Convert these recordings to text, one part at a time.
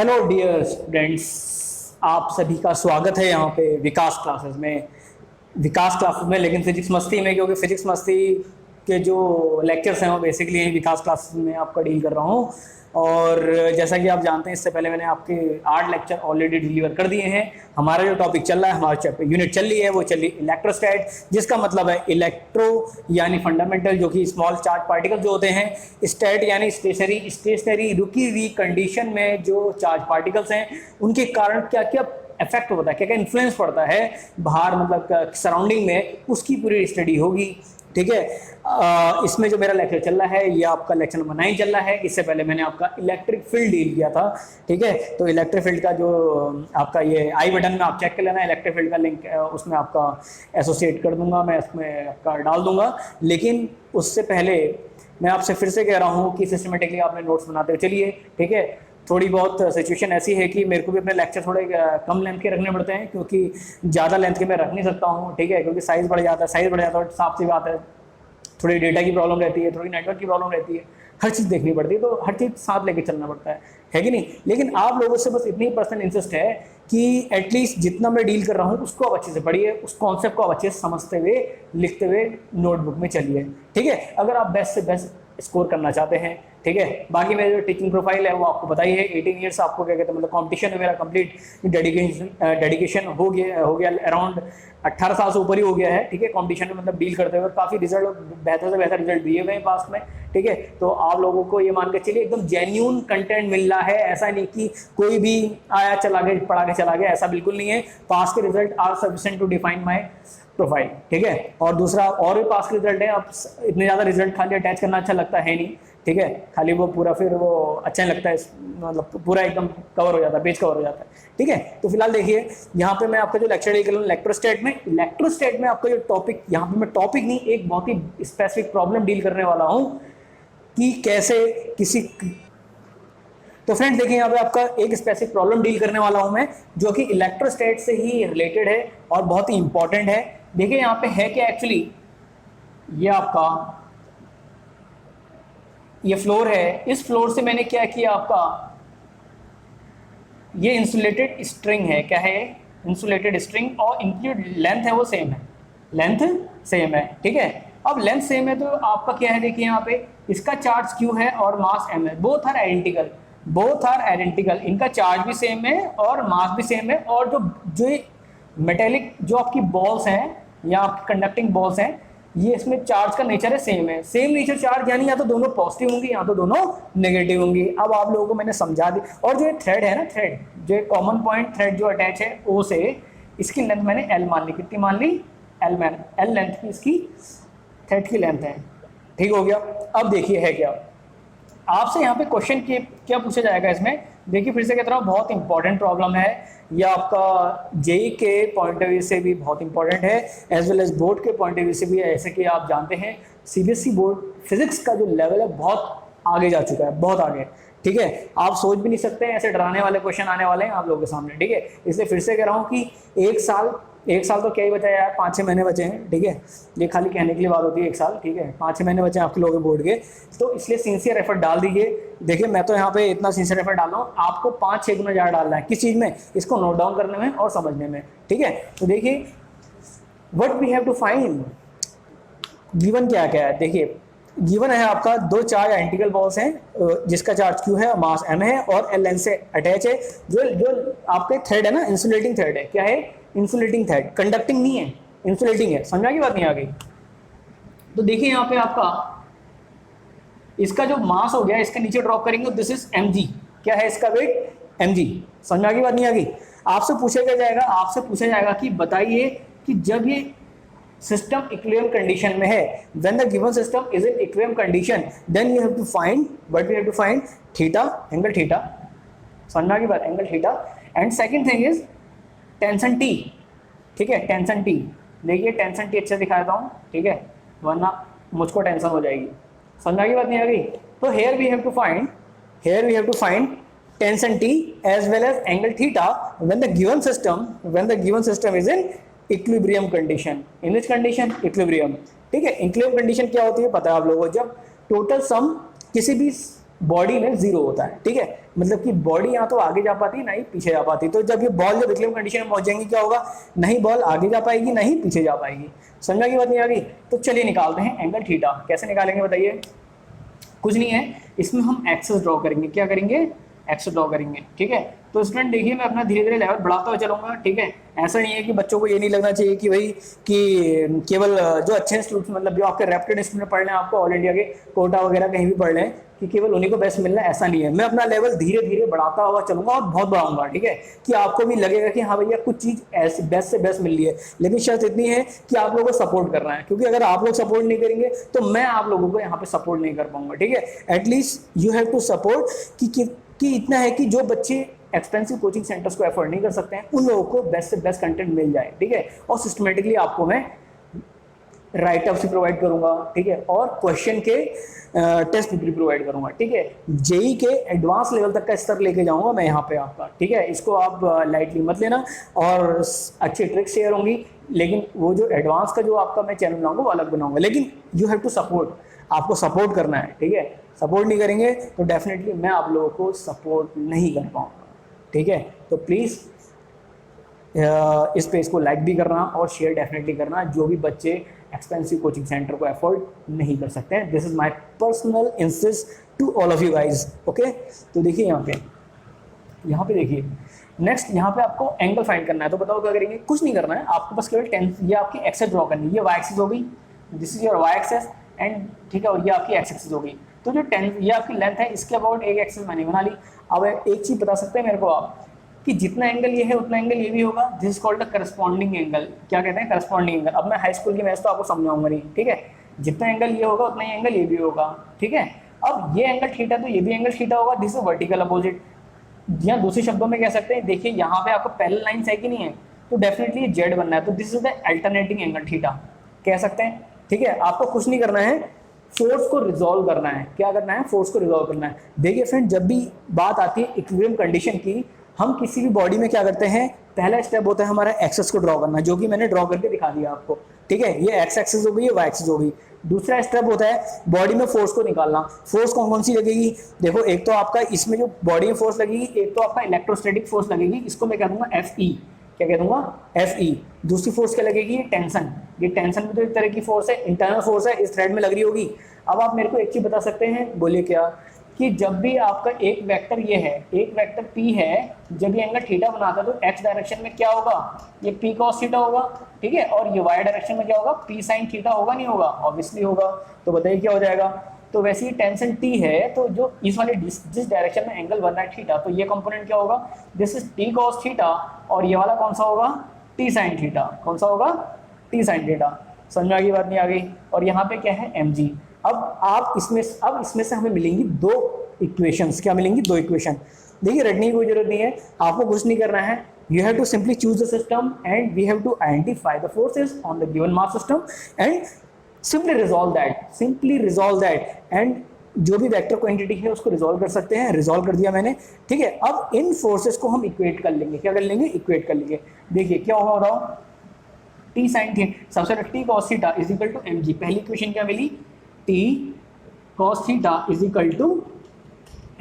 Hello dear students, आप सभी का स्वागत है यहाँ पे विकास क्लासेस में लेकिन फिजिक्स मस्ती में, क्योंकि फिजिक्स मस्ती के जो लेक्चर्स हैं वो बेसिकली विकास क्लासेस में आपका डील कर रहा हूँ। और जैसा कि आप जानते हैं, इससे पहले मैंने आपके 8 लेक्चर ऑलरेडी डिलीवर कर दिए हैं। हमारा जो टॉपिक चल रहा है, हमारा चैप्टर यूनिट चल रही है, वो चल रही इलेक्ट्रोस्टैट, जिसका मतलब है इलेक्ट्रो यानी फंडामेंटल, जो कि स्मॉल चार्ज पार्टिकल जो होते हैं, स्टैट यानी स्टेशनरी रुकी हुई कंडीशन में जो चार्ज पार्टिकल्स हैं, उनके कारण क्या क्या इफेक्ट होता है, क्या क्या इन्फ्लुएंस पड़ता है बाहर, मतलब सराउंडिंग में, उसकी पूरी स्टडी होगी। ठीक है, इसमें जो मेरा लेक्चर चल रहा है ये आपका लेक्चर नंबर 9 चल रहा है। इससे पहले मैंने आपका इलेक्ट्रिक फील्ड डील किया था। ठीक है, तो इलेक्ट्रिक फील्ड का जो आपका ये आई बटन में आप चेक कर लेना, इलेक्ट्रिक फील्ड का लिंक उसमें आपका एसोसिएट कर दूंगा, मैं उसमें आपका डाल दूंगा। लेकिन उससे पहले मैं आपसे फिर से कह रहा हूँ कि सिस्टमेटिकली आपने नोट्स बनाते हुए चलिए। ठीक है, थोड़ी बहुत सिचुएशन ऐसी है कि मेरे को भी अपने लेक्चर थोड़े कम लेंथ के रखने पड़ते हैं, क्योंकि ज़्यादा लेंथ के मैं रख नहीं सकता हूँ। ठीक है, क्योंकि साइज़ बढ़ जाता है, साफ सी बात है, थोड़ी डेटा की प्रॉब्लम रहती है, थोड़ी नेटवर्क की प्रॉब्लम रहती है, हर चीज़ देखनी पड़ती है, तो हर चीज़ साथ लेके चलना पड़ता है कि नहीं। लेकिन आप लोगों से बस इतनी पर्सनल इंटरेस्ट है कि एटलीस्ट जितना मैं डील कर रहा हूँ उसको आप अच्छे से पढ़िए, उस कॉन्सेप्ट को आप अच्छे से समझते हुए, लिखते हुए नोटबुक में चलिए। ठीक है, अगर आप बेस्ट से बेस्ट स्कोर करना चाहते हैं। ठीक है, बाकी मेरी जो टीचिंग प्रोफाइल है वो आपको बताई है। 18 ईयर्स आपको क्या कहते हैं, मतलब कंपटीशन में मेरा कंप्लीट डेडिकेशन हो गया अराउंड 18 साल से ऊपर ही हो गया है। ठीक है, कंपटीशन में मतलब डील करते हुए काफ़ी रिजल्ट, बेहतर से बेहतर रिजल्ट दिए हुए हैं पास में। ठीक है, तो आप लोगों को ये मान के चलिए एकदम जेन्यून कंटेंट मिल रहा है, ऐसा नहीं कि कोई भी आया चला गया पढ़ा के चला गया, ऐसा बिल्कुल नहीं है। पास के result are sufficient to define my profile. ठीक है, और दूसरा और भी पास के रिजल्ट है, अब इतने ज़्यादा रिजल्ट खाली अटैच करना अच्छा लगता है नहीं। ठीक है, खाली वो पूरा फिर वो अच्छा नहीं लगता है, मतलब पूरा एकदम कवर हो जाता है, पेज कवर हो जाता है। ठीक है, तो फिलहाल देखिए यहाँ पे मैं आपका जो लेक्चर डील कर रहा हूँ इलेक्ट्रोस्टैट में आपका जो टॉपिक, यहाँ पे मैं टॉपिक नहीं, एक बहुत ही स्पेसिफिक प्रॉब्लम डील करने वाला हूँ कि कैसे किसी। तो फ्रेंड्स देखिए, यहाँ पे आपका एक स्पेसिफिक प्रॉब्लम डील करने वाला हूँ मैं, जो कि इलेक्ट्रोस्टैट से ही रिलेटेड है और बहुत ही इंपॉर्टेंट है। देखिए यहाँ पे है क्या, एक्चुअली ये आपका ये फ्लोर है, इस फ्लोर से मैंने क्या किया, आपका ये इंसुलेटेड स्ट्रिंग है। क्या है, इंसुलेटेड स्ट्रिंग, और इनकी जो लेंथ है वो सेम है, लेंथ सेम है। ठीक है, अब लेंथ सेम है तो आपका क्या है, देखिए यहाँ पे इसका चार्ज Q है और मास M है, बोथ आर आइडेंटिकल, इनका चार्ज भी सेम है और मास भी सेम है। और जो मेटेलिक जो आपकी बॉल्स हैं या आपकी कंडक्टिंग बॉल्स हैं, ये इसमें चार्ज का नेचर है सेम सेम नेचर चार्ज, यानी या तो दोनों पॉजिटिव होंगी या तो दोनों नेगेटिव होंगी। अब आप लोगों को मैंने समझा दी। और जो ये थ्रेड है ना, थ्रेड जो कॉमन पॉइंट थ्रेड जो अटैच है O से, इसकी लेंथ मैंने L मान ली, कितनी मान ली, L लेंथ की इसकी थ्रेड की लेंथ है। ठीक हो गया। अब देखिए है क्या, आपसे यहाँ पे क्वेश्चन क्या पूछा जाएगा इसमें। देखिए फिर से कहता हूँ, बहुत इंपॉर्टेंट प्रॉब्लम है, यह आपका जेई के पॉइंट ऑफ व्यू से भी बहुत इंपॉर्टेंट है, एज वेल एज बोर्ड के पॉइंट ऑफ व्यू से भी। ऐसे कि आप जानते हैं सीबीएसई बोर्ड फिजिक्स का जो लेवल है बहुत आगे जा चुका है, बहुत आगे। ठीक है, आप सोच भी नहीं सकते हैं, ऐसे डराने वाले क्वेश्चन आने वाले हैं आप लोगों के सामने। ठीक है, इसलिए फिर से कह रहा हूँ कि एक साल तो क्या ही बचा है यार, 5-6 महीने बचे हैं। ठीक है, ये खाली कहने के लिए बात होती है, 1 साल। ठीक है, 5-6 महीने बचे हैं आपके लोगों के बोर्ड के, तो इसलिए सिंसियर एफर्ट डाल दीजिए। देखिए मैं तो यहाँ पे इतना सिंसियर एफर्ट डाल रहा हूँ, आपको 5-6 गुना ज़्यादा डालना है। किस चीज़ में, इसको नोट डाउन करने में और समझने में। ठीक है, तो देखिए what we have to find, given क्या क्या है। देखिए गिवन है आपका 2 चार्ज आइडेंटिकल बॉल्स हैं, जिसका चार्ज Q है, मास M है और L लेंथ से अटैच है। जो आपके थ्रेड है ना, इंसुलेटिंग थ्रेड है। क्या है, इंसुलेटिंग थ्रेड, कंडक्टिंग नहीं है, इंसुलेटिंग है। समझा की बात नहीं आ गई। तो देखिए यहाँ पे आपका इसका जो मास हो गया, इसके नीचे ड्रॉप करेंगे, दिस इज mg। क्या है इसका वेट, mg। समझा की बात नहीं आ गई। आपसे पूछा जाएगा कि बताइए कि जब ये सिस्टम इक्विलिब्रियम कंडीशन में है, when the given system is in equilibrium condition, then you have to find what we have to find, theta, angle theta. समझना की बात, angle theta. And second thing is tension T। ठीक है, tension T। देखिए tension T अच्छे दिखाता हूँ, ठीक है, वरना मुझको टेंशन हो जाएगी। समझना की बात नहीं आ गई। तो here we have to find tension T as well as angle theta when the given system is in equilibrium condition. In which condition, equilibrium। ठीक है, equilibrium condition क्या होती है पता है आप लोगों को, जब टोटल सम किसी भी बॉडी में 0 होता है। ठीक है, मतलब कि बॉडी यहाँ तो आगे जा पाती है ना ही पीछे जा पाती। तो जब ये बॉल जब इक्विलिब्रियम कंडीशन में पहुंच जाएंगी क्या होगा, नहीं बॉल आगे जा पाएगी ना ही पीछे जा पाएगी। समझा की बात नहीं आ गई? तो चलिए निकालते हैं एंगल थीटा। कैसे निकालेंगे बताइए? कुछ नहीं है, इसमें हम एक्सेस ड्रॉ करेंगे। क्या करेंगे? एक्सेस ड्रॉ करेंगे। ठीक है, तो स्टूडेंट देखिए मैं अपना धीरे धीरे लेवल बढ़ाता हुआ चलूंगा। ठीक है, ऐसा नहीं है कि बच्चों को ये नहीं लगना चाहिए कि भाई कि केवल जो अच्छे इंस्टीट्यूट मतलब जो आपके रेप्यूटेड इंस्टीट्यूट में पढ़ रहे हैं, आपको ऑल इंडिया के कोटा वगैरह कहीं भी पढ़ रहे हैं कि केवल उन्हीं को बेस्ट मिलना है, ऐसा नहीं है। मैं अपना लेवल धीरे धीरे बढ़ाता हुआ चलूंगा और बहुत बढ़ाऊंगा। ठीक है, कि आपको भी लगेगा कि हाँ भैया कुछ चीज ऐसी बेस्ट से बेस्ट मिल रही है, लेकिन शर्त इतनी है कि आप लोगों को सपोर्ट करना है, क्योंकि अगर आप लोग सपोर्ट नहीं करेंगे तो मैं आप लोगों को यहाँ पे सपोर्ट नहीं कर पाऊंगा। ठीक है, at least you have to support कि इतना है कि जो बच्चे एक्सपेंसिव कोचिंग सेंटर्स को एफोर्ड नहीं कर सकते हैं उन लोगों को बेस्ट से बेस्ट कंटेंट मिल जाए। ठीक है, और सिस्टमेटिकली आपको मैं राइट अप से प्रोवाइड करूंगा। ठीक है, और क्वेश्चन के टेस्ट भी प्रोवाइड करूंगा। ठीक है, जेई के एडवांस लेवल तक का स्तर लेके जाऊंगा मैं यहाँ पे आपका। ठीक है, इसको आप लाइटली मत लेना, और अच्छी ट्रिक्स शेयर होंगी, लेकिन वो जो एडवांस का जो आपका मैं चैनल बनाऊंगा वो अलग बनाऊंगा। लेकिन यू हैव टू सपोर्ट, आपको सपोर्ट करना है। ठीक है, सपोर्ट नहीं करेंगे तो डेफिनेटली मैं आप लोगों को सपोर्ट नहीं कर पाऊंगा। ठीक है, तो प्लीज़ इस पेज को लाइक भी करना और शेयर डेफिनेटली करना, जो भी बच्चे एक्सपेंसिव कोचिंग सेंटर को अफोर्ड नहीं कर सकते हैं। This is my personal insist to all of you guys. Okay, तो देखिए यहाँ पे देखिए नेक्स्ट यहाँ पे आपको एंगल फाइंड करना है। तो बताओ क्या करेंगे? कुछ नहीं करना है, आपको बस केवल 10 ये आपकी एक्सेस ड्रॉ करनी है। ये वाई एक्सिस हो गई, this is your Y axis and ठीक है, और ये आपकी एक्स एक्सिस हो गई। तो जो 10 ये आपकी लेंथ है, इसके अबाउट एक एक्सेस मैंने बना ली। अब एक चीज बता सकते हैं मेरे को आप कि जितना एंगल ये है उतना एंगल ये भी होगा। This is called the corresponding angle. क्या कहते हैं? Corresponding angle. अब मैं हाई स्कूल की मैथ्स तो आपको समझाऊंगा नहीं। ठीक है, जितना एंगल ये होगा उतना ही एंगल ये भी होगा। ठीक है, अब ये एंगल थीटा तो ये भी एंगल थीटा होगा। दिस इज वर्टिकल अपोजिट, या दूसरे शब्दों में कह सकते हैं, देखिए यहाँ पे आपको पैरेलल लाइंस है कि नहीं है, तो डेफिनेटली जेड बनना है। तो this is the alternating angle theta कह सकते हैं। ठीक है, आपको कुछ नहीं करना है, फोर्स को रिजॉल्व करना है। क्या करना है? फोर्स को रिजॉल्व करना है। देखिए फ्रेंड, जब भी बात आती है इक्विलिब्रियम कंडीशन की, हम किसी भी बॉडी में क्या करते हैं, पहला स्टेप होता है हमारा एक्सेस को ड्रॉ करना, जो कि मैंने ड्रॉ करके दिखा दिया आपको। ठीक है, ये एक्स एक्सेस हो गई, ये वाई एक्सेस हो गई। दूसरा स्टेप होता है बॉडी में फोर्स को निकालना। फोर्स कौन कौन सी लगेगी? देखो, एक तो आपका इसमें जो बॉडी में फोर्स लगेगी, एक तो आपका इलेक्ट्रोस्टैटिक फोर्स लगेगी, इसको मैं कह दूंगा Fe। क्या कह दूंगा? Fe। दूसरी फोर्स क्या लगेगी? टेंशन। ये टेंशन भी तो एक तरह की फोर्स है, इंटरनल फोर्स है, इस थ्रेड में लग रही होगी। अब आप मेरे को एक चीज बता सकते हैं, बोलिए क्या, कि जब भी आपका एक वेक्टर ये है, एक वेक्टर P है, जब ये एंगल थीटा बनाता है तो x डायरेक्शन में क्या होगा? ये P cos थीटा होगा। ठीक है, और ये y डायरेक्शन में क्या होगा? P sin थीटा होगा, नहीं होगा? ऑब्वियसली होगा। तो बताइए क्या हो जाएगा? तो वैसे ही टेंशन T है, तो जो इस वाले जिस डायरेक्शन में एंगल बन रहा है थीटा, तो ये कंपोनेंट क्या होगा? This is T cos theta, और ये वाला कौन सा होगा? T sin theta. कौन सा होगा? T sin theta. समझ में आ गई बात नहीं आ गई? और यहाँ पे क्या है? mg। अब इसमें से हमें मिलेंगी दो इक्वेशंस। क्या मिलेंगी? दो इक्वेशन। देखिए, रटने की कोई जरूरत नहीं है, आपको कुछ नहीं करना है। You have to simply choose the system and we have to identify the forces on the given mass system and simply resolve that and जो भी वेक्टर क्वांटिटी है उसको रिजॉल्व कर सकते हैं। रिजॉल्व कर दिया मैंने। ठीक है, अब इन फोर्सेस को हम इक्वेट कर लेंगे। क्या कर लेंगे? इक्वेट कर लेंगे। देखिए क्या होगा, बताओ। T sin थीटा, सबसे पहले T cos theta is equal to mg। पहली इक्वेशन क्या मिली? T cos theta is equal to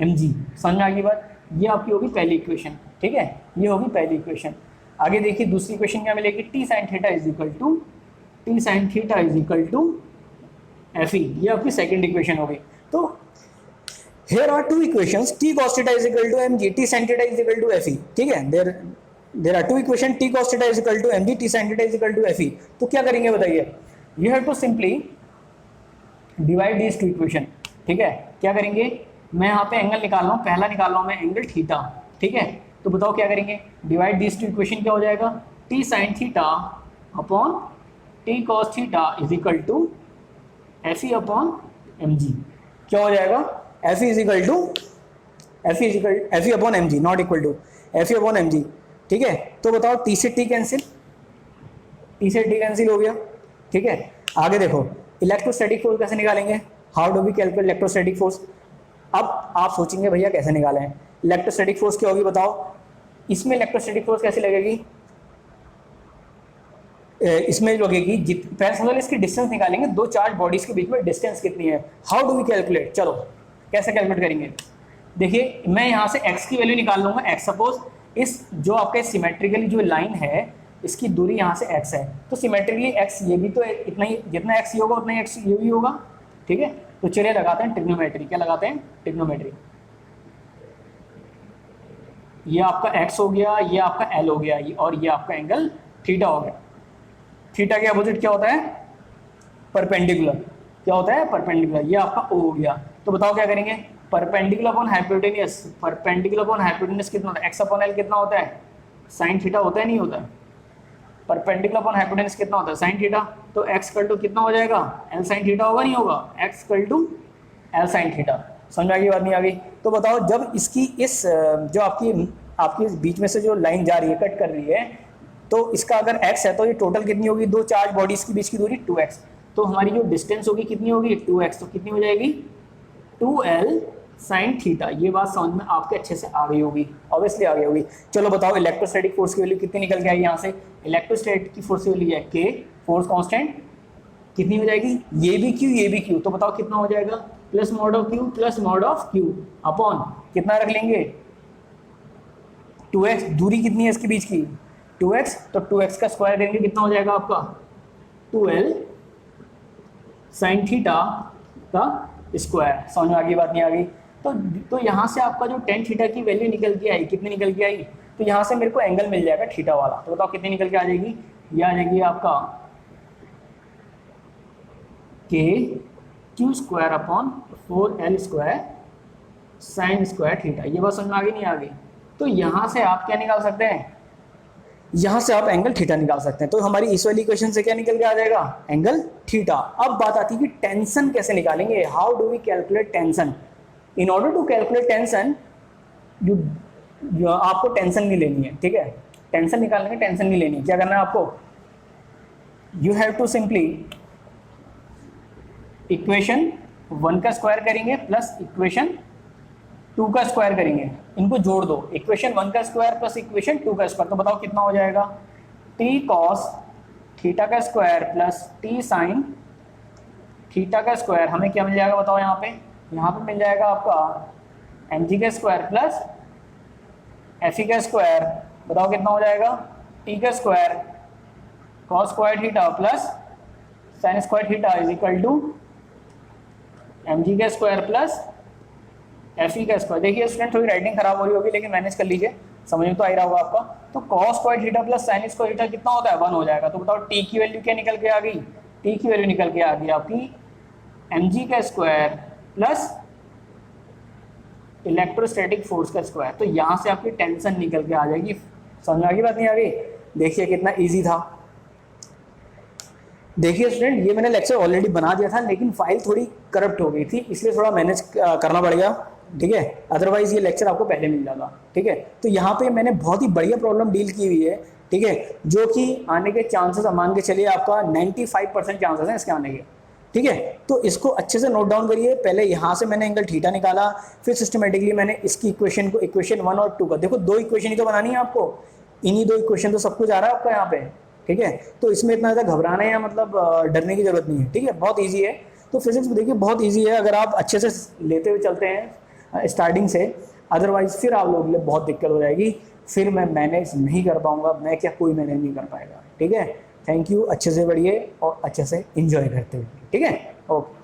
mg। समझ में आ गई बात? ये आपकी होगी पहली इक्वेशन। ठीक है, ये होगी पहली इक्वेशन। आगे देखिए दूसरी इक्वेशन क्या मिलेगी? T sin theta is equal to Fe। ये आपकी सेकंड इक्वेशन होगी। तो here are two equations, T cos theta is equal to mg, T sin theta is equal to Fe। ठीक है, there are two equation, T cos theta is equal to mg, T sin theta is equal to Fe। तो क्या करेंगे बताइए? You have to simply divide these two equation। ठीक है, क्या करेंगे? मैं यहाँ पे एंगल निकाल रहा हूँ, पहला निकाल रहा हूँ मैं एंगल थीटा। ठीक है, तो बताओ क्या करेंगे? Divide this two equation. क्या हो जाएगा? T sin theta upon T cos theta is equal to Fe upon mg। क्या हो जाएगा? Fe upon mg, not equal to Fe upon mg। ठीक है, तो बताओ T से T कैंसिल, T से T कैंसिल हो गया। ठीक है, आगे देखो इलेक्ट्रोस्टैटिक फोर्स कैसे निकालेंगे? How do we calculate electrostatic force? अब आप सोचेंगे भैया कैसे निकालें? इलेक्ट्रोस्टैटिक फोर्स क्या होगी बताओ? इसमें इलेक्ट्रोस्टैटिक फोर्स कैसे लगेगी? इसमें लगेगी पहले इसकी डिस्टेंस निकालेंगे, दो चार्ज बॉडीज के बीच में डिस्टेंस कितनी है। How do we calculate? चलो कैसे कैलकुलेट करेंगे? देखिए मैं यहाँ से x की वैल्यू निकाल लूंगा। x सपोज इस जो आपके सिमेट्रिकली जो लाइन है इसकी दूरी यहाँ से x है, तो सिमेट्रिकली x ये भी तो इतना ही, जितना x ये होगा उतना ही x ये भी होगा, ठीक है। तो चलिए लगाते हैं ट्रिग्नोमेट्री। क्या लगाते हैं? ट्रिग्नोमेट्री। ये आपका x हो गया, ये आपका l हो गया, और ये आपका एंगल थीटा हो गया। थीटा के अपोजिट क्या होता है? परपेंडिकुलर। क्या होता है? परपेंडिकुलर। ये आपका o हो गया। तो बताओ क्या करेंगे? Perpendicular upon hypotenuse, perpendicular upon hypotenuse कितना होता है? x अपॉन l कितना होता है? साइन थीटा होता है, नहीं होता है? परपेंडिकुलर अपॉन हाइपोटेन्यूस कितना होता है? Sine theta. तो x इक्वल टू कितना हो जाएगा? l साइन थीटा होगा, नहीं होगा? x equal to l sine theta. समझ में आ गई बात, नहीं आ गई? तो बताओ जब इसकी इस जो आपकी बीच में से जो लाइन जा रही है, कट कर रही है, तो इसका अगर x है तो ये टोटल कितनी होगी? दो चार्ज बॉडीज के बीच की दूरी 2x। तो हमारी जो डिस्टेंस होगी कितनी होगी? 2x। तो कितनी हो जाएगी? 2l sine theta. ये बात समझ में आपके अच्छे से आ गई होगी, ऑब्वियसली आ गई होगी। चलो बताओ इलेक्ट्रोस्टैटिक फोर्स की वैल्यू कितनी निकल के आई यहाँ से? इलेक्ट्रोस्टैटिक की फोर्स की वैल्यू है k, फोर्स कांस्टेंट, कितनी हो जाएगी? ये भी q, ये भी q। तो बताओ कितना हो जाएगा? Plus mod of q plus mod of q upon कितना रख लेंगे? 2x। दूरी कितनी है इसके बीच की? 2x। तो 2x का स्क्वायर करेंगे, कितना हो जाएगा आपका? 2l साइन थीटा का स्क्वायर। समझ में आ गई बात, नहीं आ गई? तो यहाँ से आपका जो टेन थीटा की वैल्यू निकल के आई, कितनी निकल के आई? तो यहाँ से मेरे को एंगल मिल जाएगा थीटा वाला। तो बताओ कितनी निकल के आ जाएगी? ये आ जाएगी आपका k q square upon 4l square sine square theta. ये बात समझ में आ गई, नहीं आ गई? तो यहाँ से आप क्या निकाल सकते हैं? यहाँ से आप एंगल थीटा निकाल सकते हैं। तो हमारी इस वाली इक्वेशन से क्या निकल के आ जाएगा? Angle theta. अब बात आती है कि टेंशन कैसे निकालेंगे? How do we calculate tension? In order to calculate tension आपको टेंशन नहीं लेनी है, ठीक है? टेंशन निकालने में टेंशन नहीं लेनी। क्या करना है आपको? You have to simply equation 1 का स्क्वायर करेंगे प्लस इक्वेशन 2 का स्क्वायर करेंगे, इनको जोड़ दो। इक्वेशन 1 का स्क्वायर प्लस इक्वेशन 2 का स्क्वायर। तो बताओ कितना हो जाएगा? t cos थीटा का square plus t sine theta का स्क्वायर। हमें क्या मिल जाएगा बताओ? यहाँ पे मिल जाएगा आपका mg का स्क्वायर प्लस fe का स्क्वायर। बताओ कितना हो जाएगा? t का square cos square theta plus sine square theta is equal to mg का स्क्वायर प्लस एफ का स्क्वायर। देखिए स्टूडेंट थोड़ी राइटिंग खराब हो रही होगी, लेकिन मैनेज कर लीजिए, समझ में तो आ ही रहा होगा आपका। तो cos square theta plus sine square theta कितना होता है? 1 हो जाएगा। तो बताओ t की वैल्यू क्या निकल के आ गई? t की वैल्यू निकल के आ गई आपकी mg का स्क्वायर प्लस इलेक्ट्रोस्टैटिक फोर्स का स्क्वायर। तो यहाँ से आपकी टेंशन निकल के आ जाएगी। समझ में आ गई बात, नहीं आ गई? देखिए कितना ईजी था। देखिए स्टूडेंट ये मैंने लेक्चर ऑलरेडी बना दिया था, लेकिन फाइल थोड़ी करप्ट हो गई थी, इसलिए थोड़ा मैनेज करना पड़ गया, ठीक है? अदरवाइज ये लेक्चर आपको पहले मिल जाता, ठीक है? तो यहाँ पे मैंने बहुत ही बढ़िया प्रॉब्लम डील की हुई है, ठीक है? जो कि आने के चांसेस मान के चलिए आपका 95% चांसेस हैं इसके आने के, ठीक है? तो इसको अच्छे से नोट डाउन करिए। पहले यहाँ से मैंने एंगल थीटा निकाला, फिर सिस्टमेटिकली मैंने इसकी इक्वेशन को इक्वेशन 1 और 2 का, देखो 2 इक्वेशन ही तो बनानी है आपको, इन्हीं 2 इक्वेशन तो सब कुछ आ रहा है आपका यहाँ पे, ठीक है? तो इसमें इतना ज़्यादा घबराना या मतलब डरने की जरूरत नहीं है, ठीक है? बहुत ईजी है। तो फिजिक्स देखिए बहुत ईजी है अगर आप अच्छे से लेते हुए चलते हैं स्टार्टिंग से, अदरवाइज फिर आप लोगों के लिए बहुत दिक्कत हो जाएगी, फिर मैं मैनेज नहीं कर पाऊंगा, मैं क्या कोई मैनेज नहीं कर पाएगा, ठीक है? थैंक यू, अच्छे से पढ़िए और अच्छे से इंजॉय करते हुए, ठीक है? ओके।